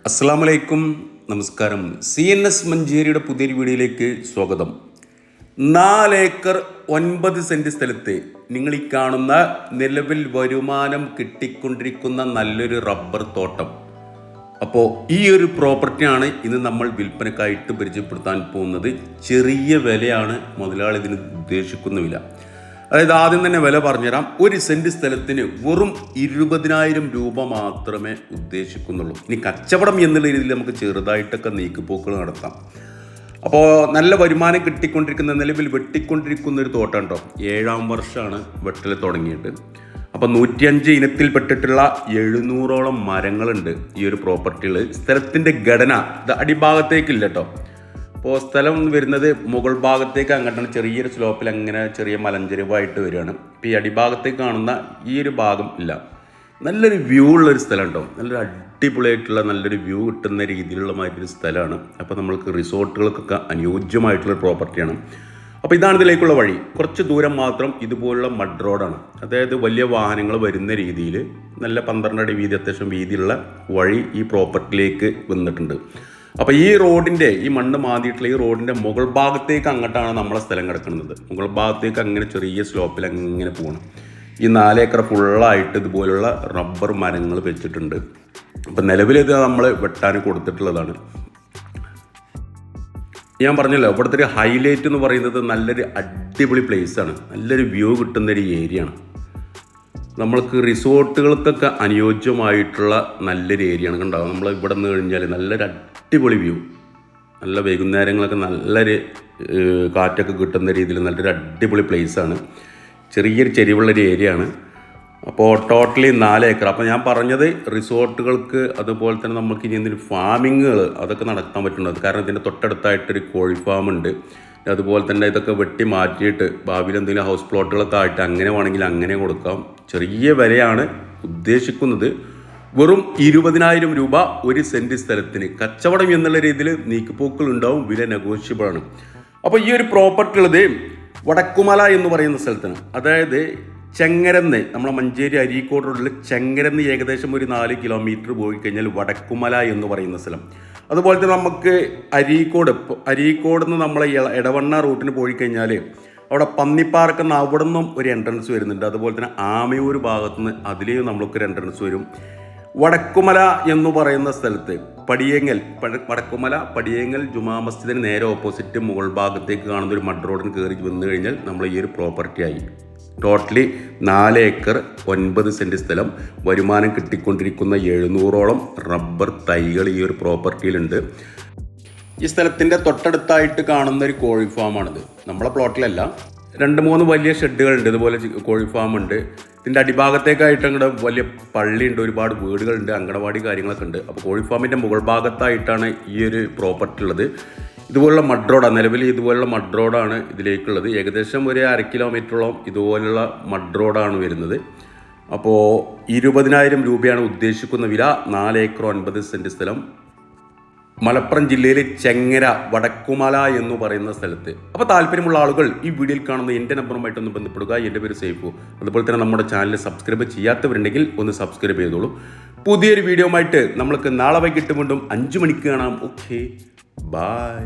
അസ്സലാമലൈക്കും, നമസ്കാരം. CNS മഞ്ചേരിയുടെ പുതിയൊരു വീഡിയോയിലേക്ക് സ്വാഗതം. 4 ഏക്കർ 9 സെൻറ്റ് സ്ഥലത്ത് നിങ്ങൾ ഈ കാണുന്ന നിലവിൽ വരുമാനം കിട്ടിക്കൊണ്ടിരിക്കുന്ന നല്ലൊരു റബ്ബർ തോട്ടം. അപ്പോൾ ഈ ഒരു പ്രോപ്പർട്ടിയാണ് ഇന്ന് നമ്മൾ വിൽപ്പനക്കായിട്ട് പരിചയപ്പെടുത്താൻ പോകുന്നത്. ചെറിയ വിലയാണ് മുതലാളി ഇതിന് ഉദ്ദേശിക്കുന്ന വില. അതായത് ആദ്യം തന്നെ വില പറഞ്ഞുതരാം. 1 സെൻറ്റ് സ്ഥലത്തിന് വെറും 20,000 രൂപ മാത്രമേ ഉദ്ദേശിക്കുന്നുള്ളൂ. ഇനി കച്ചവടം എന്നുള്ള രീതിയിൽ നമുക്ക് ചെറുതായിട്ടൊക്കെ നീക്കുപോക്കുകൾ നടത്താം. അപ്പോൾ നല്ല വരുമാനം കിട്ടിക്കൊണ്ടിരിക്കുന്ന, നിലവിൽ വെട്ടിക്കൊണ്ടിരിക്കുന്ന ഒരു തോട്ടം ഉണ്ടോ. 7ാം വർഷമാണ് വെട്ടൽ തുടങ്ങിയിട്ട്. അപ്പോൾ 105 ഇനത്തിൽപ്പെട്ടിട്ടുള്ള 700ഓളം മരങ്ങളുണ്ട് ഈ ഒരു പ്രോപ്പർട്ടിയിൽ. സ്ഥലത്തിൻ്റെ ഘടന ഇത് അടിഭാഗത്തേക്കില്ല കേട്ടോ. അപ്പോൾ സ്ഥലം വരുന്നത് മുകൾ ഭാഗത്തേക്ക് അങ്ങോട്ടാണ്. ചെറിയൊരു സ്ലോപ്പിൽ അങ്ങനെ ചെറിയ മലഞ്ചെരിവായിട്ട് വരികയാണ്. ഇപ്പോൾ ഈ അടിഭാഗത്തേക്ക് കാണുന്ന ഈ ഒരു ഭാഗം ഇല്ല. നല്ലൊരു വ്യൂ ഉള്ളൊരു സ്ഥലം ഉണ്ടോ. നല്ലൊരു അടിപൊളിയായിട്ടുള്ള നല്ലൊരു വ്യൂ കിട്ടുന്ന രീതിയിലുള്ള മാതിരി സ്ഥലമാണ്. അപ്പോൾ നമ്മൾക്ക് റിസോർട്ടുകൾക്കൊക്കെ അനുയോജ്യമായിട്ടുള്ള പ്രോപ്പർട്ടിയാണ്. അപ്പോൾ ഇതാണ് ഇതിലേക്കുള്ള വഴി. കുറച്ച് ദൂരം മാത്രം ഇതുപോലുള്ള മഡ് റോഡാണ്. അതായത് വലിയ വാഹനങ്ങൾ വരുന്ന രീതിയിൽ നല്ല 12 അടി വീതി, അത്യാവശ്യം വീതിയുള്ള വഴി ഈ പ്രോപ്പർട്ടിയിലേക്ക് വന്നിട്ടുണ്ട്. അപ്പോൾ ഈ റോഡിൻ്റെ, ഈ മണ്ണ് മാന്തിയിട്ടുള്ള ഈ റോഡിൻ്റെ മുകൾ ഭാഗത്തേക്ക് അങ്ങോട്ടാണ് നമ്മളെ സ്ഥലം കിടക്കുന്നത്. മുകൾ ഭാഗത്തേക്ക് അങ്ങനെ ചെറിയ സ്ലോപ്പിൽ അങ്ങനെ പോകണം. ഈ 4 ഏക്കർ ഫുള്ളായിട്ട് ഇതുപോലുള്ള റബ്ബർ മരങ്ങൾ വെച്ചിട്ടുണ്ട്. അപ്പോൾ നിലവിലിത് നമ്മൾ വെട്ടാൻ കൊടുത്തിട്ടുള്ളതാണ്. ഞാൻ പറഞ്ഞല്ലോ, ഇവിടുത്തെ ഒരു ഹൈലൈറ്റ് എന്ന് പറയുന്നത് നല്ലൊരു അടിപൊളി പ്ലേസാണ്. നല്ലൊരു വ്യൂ കിട്ടുന്നൊരു ഏരിയയാണ്. നമ്മൾക്ക് റിസോർട്ടുകൾക്കൊക്കെ അനുയോജ്യമായിട്ടുള്ള നല്ലൊരു ഏരിയയാണ്. കണ്ടാവും നമ്മൾ ഇവിടെ നിന്ന് കഴിഞ്ഞാൽ നല്ലൊരു അടിപൊളി വ്യൂ, നല്ല വൈകുന്നേരങ്ങളൊക്കെ നല്ലൊരു കാറ്റൊക്കെ കിട്ടുന്ന രീതിയിൽ നല്ലൊരു അടിപൊളി പ്ലേസാണ്. ചെറിയൊരു ചെരിവുള്ളൊരു ഏരിയയാണ്. അപ്പോൾ ടോട്ടലി 4 ഏക്കർ. അപ്പോൾ ഞാൻ പറഞ്ഞത് റിസോർട്ടുകൾക്ക്, അതുപോലെ തന്നെ നമുക്ക് ഇനി എന്തെങ്കിലും ഫാമിങ്ങുകൾ അതൊക്കെ നടത്താൻ പറ്റുന്നത്. കാരണം ഇതിൻ്റെ തൊട്ടടുത്തായിട്ടൊരു കോഴി ഫാമുണ്ട്. അതുപോലെ തന്നെ ഇതൊക്കെ വെട്ടി മാറ്റിയിട്ട് ഭാവിയിൽ എന്തെങ്കിലും ഹൗസ് പ്ലോട്ടുകളൊക്കെ ആയിട്ട് അങ്ങനെ വേണമെങ്കിൽ അങ്ങനെ കൊടുക്കാം. ചെറിയ വിലയാണ് ഉദ്ദേശിക്കുന്നത്. വെറും 20,000 രൂപ 1 സെൻറ്റ് സ്ഥലത്തിന്. കച്ചവടം എന്നുള്ള രീതിയിൽ നീക്കുപോക്കുകൾ ഉണ്ടാവും. വില നെഗോഷ്യബിളാണ്. അപ്പോൾ ഈ ഒരു പ്രോപ്പർട്ടി ഉള്ളത് വടക്കുമല എന്ന് പറയുന്ന സ്ഥലത്താണ്. അതായത് ചെങ്ങരന്ന്, നമ്മളെ മഞ്ചേരി അരീക്കോട് റോഡിൽ ചെങ്ങരന്ന് ഏകദേശം ഒരു 4 കിലോമീറ്റർ പോയി കഴിഞ്ഞാൽ വടക്കുമല എന്ന് പറയുന്ന സ്ഥലം. അതുപോലെ തന്നെ നമുക്ക് അരീക്കോട് നിന്ന് നമ്മളെ എടവണ്ണ റൂട്ടിന് പോയി കഴിഞ്ഞാൽ അവിടെ പന്നിപ്പാറക്കുന്ന അവിടെ നിന്നും ഒരു എൻട്രൻസ് വരുന്നുണ്ട്. അതുപോലെ തന്നെ ആമയൂർ ഭാഗത്തുനിന്ന് അതിലേയും നമ്മൾക്കൊരു എൻട്രൻസ് വരും. വടക്കുമല എന്ന് പറയുന്ന സ്ഥലത്ത് വടക്കുമല പടിയേങ്ങൽ ജുമാ മസ്ജിദിന് നേരെ ഓപ്പോസിറ്റ് മുകൾ ഭാഗത്തേക്ക് കാണുന്ന ഒരു മഡ് റോഡിന് കയറി വന്നു കഴിഞ്ഞാൽ നമ്മൾ ഈ ഒരു പ്രോപ്പർട്ടിയായി. ടോട്ടലി 4 ഏക്കർ 9 സെൻറ്റ് സ്ഥലം. വരുമാനം കിട്ടിക്കൊണ്ടിരിക്കുന്ന 700ഓളം റബ്ബർ തൈകൾ ഈ ഒരു പ്രോപ്പർട്ടിയിലുണ്ട്. ഈ സ്ഥലത്തിൻ്റെ തൊട്ടടുത്തായിട്ട് കാണുന്ന ഒരു കോഴി ഫാമാണിത്. നമ്മളെ പ്ലോട്ടിലല്ല. 2-3 വലിയ ഷെഡുകളുണ്ട്. ഇതുപോലെ കോഴി ഫാമുണ്ട്. ഇതിൻ്റെ അടിഭാഗത്തേക്കായിട്ട് അങ്ങോട്ട് വലിയ പള്ളിയുണ്ട്, ഒരുപാട് വീടുകളുണ്ട്, അങ്കണവാടി കാര്യങ്ങളൊക്കെ ഉണ്ട്. അപ്പോൾ കോഴി ഫാമിൻ്റെ മുകൾ ഭാഗത്തായിട്ടാണ് ഈ ഒരു പ്രോപ്പർട്ടി ഉള്ളത്. ഇതുപോലുള്ള മഡ് റോഡാണ്, നിലവിൽ ഇതുപോലുള്ള മഡ് റോഡാണ് ഇതിലേക്കുള്ളത്. ഏകദേശം ഒരു 1/2 കിലോമീറ്ററോളം ഇതുപോലുള്ള മഡ് റോഡാണ് വരുന്നത്. അപ്പോൾ 20,000 രൂപയാണ് ഉദ്ദേശിക്കുന്ന വില. 4 ഏക്കർ 9 സെൻറ്റ് സ്ഥലം, മലപ്പുറം ജില്ലയിലെ ചെങ്ങര വടക്കുമല എന്ന് പറയുന്ന സ്ഥലത്ത്. അപ്പോൾ താല്പര്യമുള്ള ആളുകൾ ഈ വീഡിയോയിൽ കാണുന്ന എൻ്റെ നമ്പറുമായിട്ടൊന്ന് ബന്ധപ്പെടുക. എൻ്റെ പേര് സൈഫു. അതുപോലെ തന്നെ നമ്മുടെ ചാനൽ സബ്സ്ക്രൈബ് ചെയ്യാത്തവരുണ്ടെങ്കിൽ ഒന്ന് സബ്സ്ക്രൈബ് ചെയ്തോളൂ. പുതിയൊരു വീഡിയോ ആയിട്ട് നമ്മൾക്ക് നാളെ വൈകിട്ട് വീണ്ടും 5 മണിക്ക് കാണാം. Okay, by.